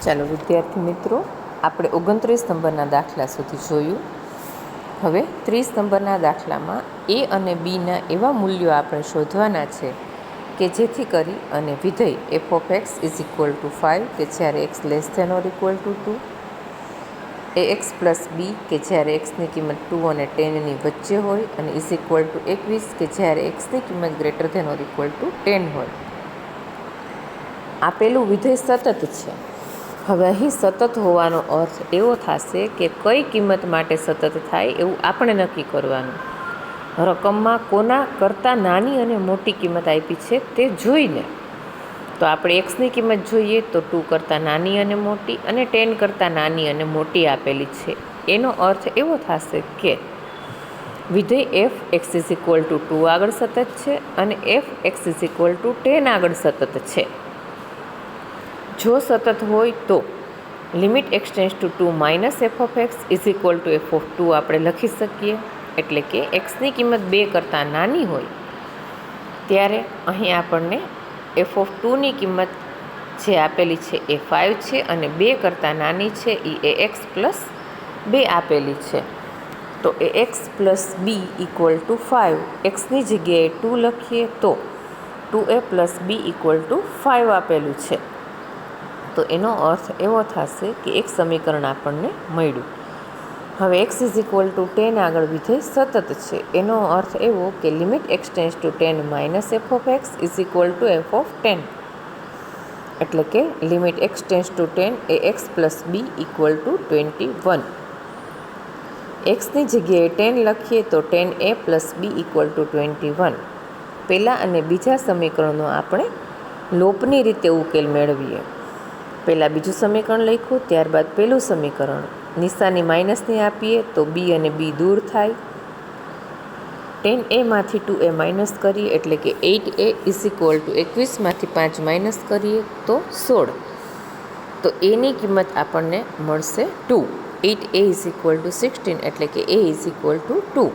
ચાલો વિદ્યાર્થી મિત્રો, આપણે 29 નંબરના દાખલા સુધી જોયું. હવે 30 નંબરના દાખલામાં એ અને બીના એવા મૂલ્યો આપણે શોધવાના છે કે જેથી કરી અને વિધેય f of x is equal to 5 કે જ્યારે x less than or equal to 2, a x plus b કે જ્યારે એક્સની કિંમત 2 અને 10ની વચ્ચે હોય અને ઇઝ ઇક્વલ ટુ 21 કે જ્યારે એક્સની કિંમત greater than or equal to 10 હોય. આપેલું વિધેય સતત છે. હવે અહીં સતત હોવાનો અર્થ એવો થશે કે કઈ કિંમત માટે સતત થાય એવું આપણે નક્કી કરવાનું. રકમમાં કોના કરતાં નાની અને મોટી કિંમત આપી છે તે જોઈને. તો આપણે એક્સની કિંમત જોઈએ તો 2 કરતાં નાની અને મોટી અને 10 કરતાં નાની અને મોટી આપેલી છે. એનો અર્થ એવો થશે કે વિધેય F x is equal to 2 આગળ સતત છે અને F x is equal to 10 આગળ સતત છે. જો સતત હોય તો limit x tends two 2 minus f of x is equal to f of 2 આપણે લખી શકીએ. એટલે કે એક્સની કિંમત 2 કરતાં નાની હોય ત્યારે અહીં આપણને એફ ઓફ 2ની કિંમત જે આપેલી છે એ 5 છે અને 2 કરતાં નાની છે એ એક્સ પ્લસ 2 આપેલી છે. તો a x plus b equal to 5, એક્સની જગ્યાએ 2 લખીએ તો 2a plus b equal to 5 આપેલું છે. તો એનો અર્થ એવો થશે કે એક સમીકરણ આપણને મળ્યું. હવે એક્સ ઇઝ ઇક્વલ ટુ 10 આગળ વિધેય સતત છે. એનો અર્થ એવો કે limit x tends to 10 minus f of x is equal to f of 10. એટલે કે limit x tends to 10 a x plus b equal to 21. એક્સની જગ્યાએ 10 લખીએ તો 10a plus b equal to 21. પહેલાં અને બીજા સમીકરણનો આપણે લોપની રીતે ઉકેલ મેળવીએ. પહેલાં બીજું સમીકરણ લખ્યું, ત્યારબાદ પહેલું સમીકરણ. નિશાની માઇનસની આપીએ તો બી અને બી દૂર થાય. 10a માંથી 2a માઇનસ કરીએ એટલે કે 8a ઇઝ ઇક્વલ ટુ 21માંથી 5 માઇનસ કરીએ તો 16. તો એની કિંમત આપણને મળશે 2. 8a ઇઝ ઇક્વલ ટુ 16 એટલે કે a ઇઝ ઇક્વલ ટુ 2.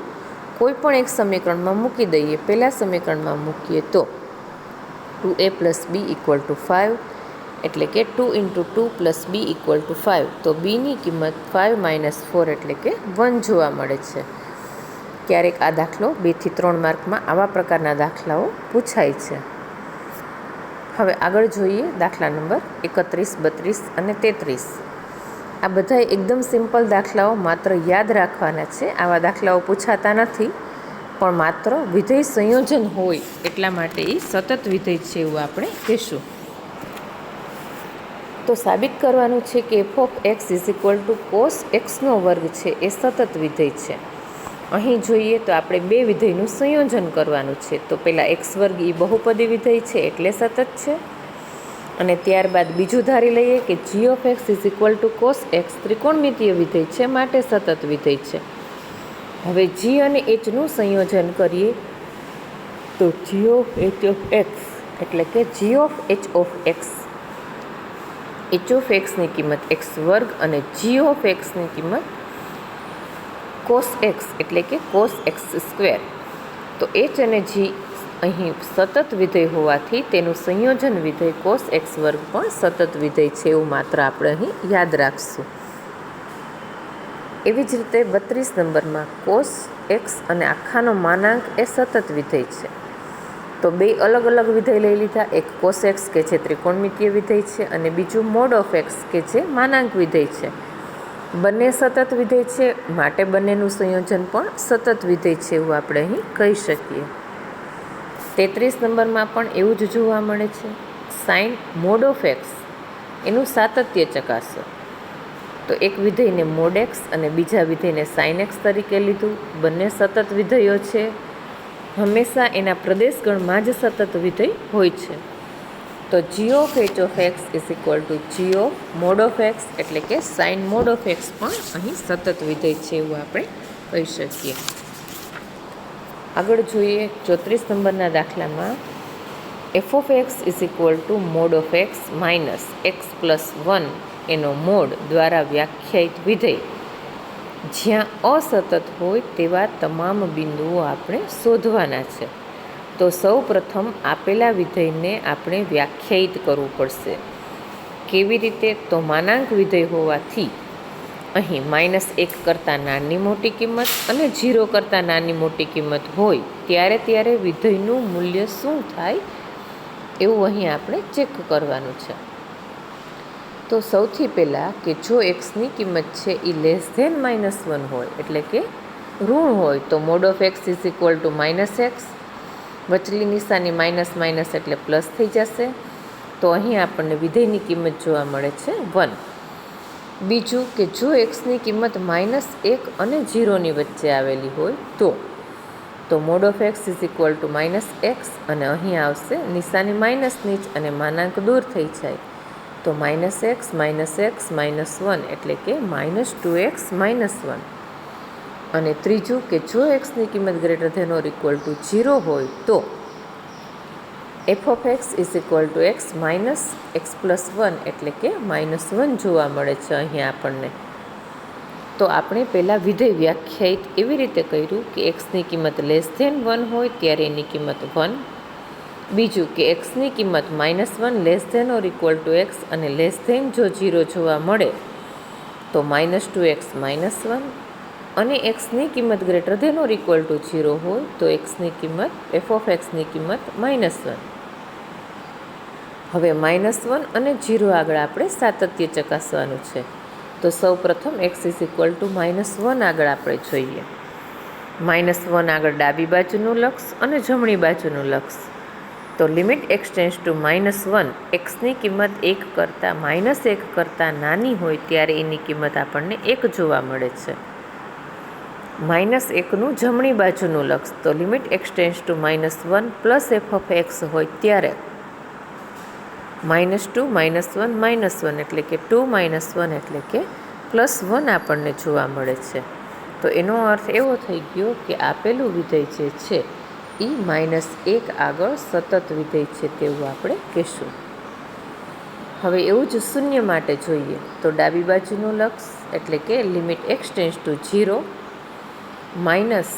કોઈ પણ એક સમીકરણમાં મૂકી દઈએ. પહેલાં સમીકરણમાં મૂકીએ તો 2a plus b equal to 5 એટલે કે 2 into 2 plus b equal to 5. તો બીની કિંમત 5 માઇનસ 4 એટલે કે 1 જોવા મળે છે. ક્યારેક આ દાખલો 2 થી 3 માર્કમાં આવા પ્રકારના દાખલાઓ પૂછાય છે. હવે આગળ જોઈએ દાખલા નંબર 31, 32 અને 33. આ બધા એકદમ સિમ્પલ દાખલાઓ માત્ર યાદ રાખવાના છે. આવા દાખલાઓ પૂછાતા નથી, પણ માત્ર વિધેય સંયોજન હોય એટલા માટે એ સતત વિધેય છે એવું આપણે કહીશું. તો સાબિત કરવાનું છે કે f of x is equal to cos એક્સનો વર્ગ છે એ સતત વિધેય છે. અહીં જોઈએ તો આપણે બે વિધેયનું સંયોજન કરવાનું છે. તો પહેલાં એક્સ વર્ગ એ બહુપદી વિધેય છે એટલે સતત છે. અને ત્યારબાદ બીજું ધારી લઈએ કે g of x is equal to cos x ત્રિકોણમિતીય વિધેય છે માટે સતત વિધેય છે. હવે જી અને એચનું સંયોજન કરીએ તો g of h of x એટલે કે g of h of x, h of એક્સની કિંમત એક્સ વર્ગ અને જી ઓફ એક્સની કિંમત કોસ એક્સ એટલે કે કોસ એક્સ સ્ક્વેર. તો એચ અને જી અહીં સતત વિધેય હોવાથી તેનું સંયોજન વિધેય કોસ એક્સ વર્ગ પણ સતત વિધેય છે એવું માત્ર આપણે અહીં યાદ રાખશું. એવી જ રીતે 32 નંબરમાં કોસ એક્સ અને આખાનો માનાંક એ સતત વિધેય છે. તો બે અલગ અલગ વિધેય લઈ લીધા. એક કોસ એક્સ કે જે ત્રિકોણમિતીય વિધેય છે અને બીજું મોડ ઓફ એક્સ કે જે માનાંક વિધેય છે. બંને સતત વિધેય છે માટે બંનેનું સંયોજન પણ સતત વિધેય છે એવું આપણે અહીં કહી શકીએ. 33 નંબરમાં પણ એવું જ જોવા મળે છે. સાઇન મોડ ઓફ એક્સ એનું સાતત્ય ચકાસો. તો એક વિધેયને મોડ એક્સ અને બીજા વિધેયને સાઇન એક્સ તરીકે લીધું. બંને સતત વિધેયો છે. હંમેશા એના પ્રદેશગણમાં જ સતત વિધેય હોય છે. તો g of h of x is equal to g of mod of x એટલે કે સાઇન મોડ ઓફ એક્સ પણ અહીં સતત વિધેય છે એવું આપણે કહી શકીએ. આગળ જોઈએ 34 નંબરના દાખલામાં F of x is equal two mode of x minus x plus 1 એનો મોડ દ્વારા વ્યાખ્યાયિત વિધેય જ્યાં અસતત હોય તેવા તમામ બિંદુઓ આપણે શોધવાના છે. તો સૌ પ્રથમ આપેલા વિધેયને આપણે વ્યાખ્યાયિત કરવું પડશે. કેવી રીતે? તો માનાંક વિધેય હોવાથી અહીં -1 કરતાં નાની મોટી કિંમત અને 0 કરતાં નાની મોટી કિંમત હોય ત્યારે વિધેયનું મૂલ્ય શું થાય એવું અહીં આપણે ચેક કરવાનું છે. તો સૌથી પહેલાં કે જો એક્સની કિંમત છે એ <-1 હોય એટલે કે ઋણ હોય તો mode of x is equal to -x, વચલી નિશાની માઇનસ એટલે પ્લસ થઈ જશે. તો અહીં આપણને વિધેયની કિંમત જોવા મળે છે 1. બીજું કે જો એક્સની કિંમત -1 અને 0ની વચ્ચે આવેલી હોય તો mode of x is equal to -x અને અહીં આવશે નિશાની માઇનસની જ અને માનાંક દૂર થઈ જાય તો -x -1 એટલે કે -2x -1. અને ત્રીજું કે જો એક્સની કિંમત greater than or equal to 0 હોય તો f of x is equal to x minus x plus 1 એટલે કે -1 જોવા મળે છે અહીં આપણને. તો આપણે પહેલાં વિધેય વ્યાખ્યાયિત એવી રીતે કર્યું કે એક્સની કિંમત <-1 હોય ત્યારે એની કિંમત 1. બીજું કે એક્સની કિંમત -1 less than or equal to x અને લેસ ધેન જો 0 જોવા મળે તો -2x -1 અને એક્સની કિંમત greater than or equal to 0 હોય તો એક્સની કિંમત f ઓફ એક્સની કિંમત -1. હવે -1 અને 0 આગળ આપણે સાતત્ય ચકાસવાનું છે. તો સૌ પ્રથમ x ઇઝ ઇક્વલ ટુ -1 આગળ આપણે જોઈએ. -1 આગળ ડાબી બાજુનું લક્ષ અને જમણી બાજુનું લક્ષ. તો લિમિટ x ટેન્સ ટુ -1 એક્સની કિંમત 1 કરતાં નાની હોય ત્યારે એની કિંમત આપણને 1 જોવા મળે છે. -1નું જમણી બાજુનું લક્ષ. તો limit x tense two -1 plus f of x હોય ત્યારે -2 -1 -1 એટલે કે 2 -1 એટલે કે +1 આપણને જોવા મળે છે. તો એનો અર્થ એવો થઈ ગયો કે આપેલું વિધેય જે છે એ -1 આગળ સતત વિધેય છે તેવું આપણે કહેશું. હવે એવું જ શૂન્ય માટે જોઈએ તો ડાબી બાજુનું લક્ષ એટલે કે limit x tense two 0 minus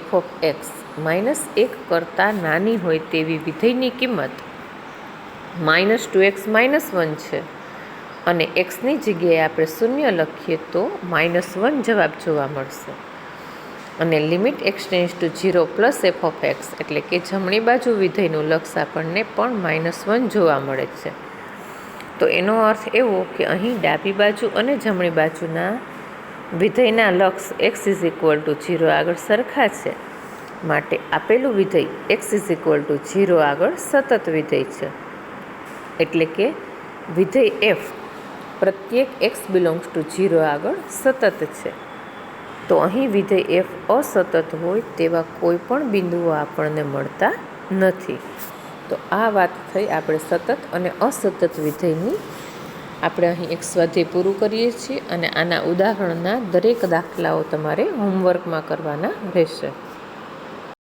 f of x -1 કરતાં નાની હોય તેવી વિધેયની કિંમત -2x -1 છે અને એક્સની જગ્યાએ આપણે શૂન્ય લખીએ તો -1 જવાબ જોવા મળશે. અને limit x tense two 0 plus f of x એટલે કે જમણી બાજુ વિધેયનું લક્ષ આપણને પણ -1 જોવા મળે છે. તો એનો અર્થ એવો કે અહીં ડાબી બાજુ અને જમણી બાજુના વિધેયના લક્ષ x ઇઝ ઇક્વલ ટુ 0 આગળ સરખા છે માટે આપેલું વિધેય x ઇઝ ઇક્વલ ટુ 0 આગળ સતત વિધેય છે. એટલે કે વિધેય f પ્રત્યેક x બિલોંગ્સ ટુ 0 આગળ સતત છે. તો અહીં વિધેય f અસતત હોય તેવા કોઈ પણ બિંદુઓ આપણને મળતા નથી. તો આ વાત થઈ આપણે સતત અને અસતત વિધેયની. આપણે અહીં એક સ્વાધ્યાય પૂરું કરીએ છીએ અને આના ઉદાહરણના દરેક દાખલાઓ તમારે હોમવર્કમાં કરવાના રહેશે.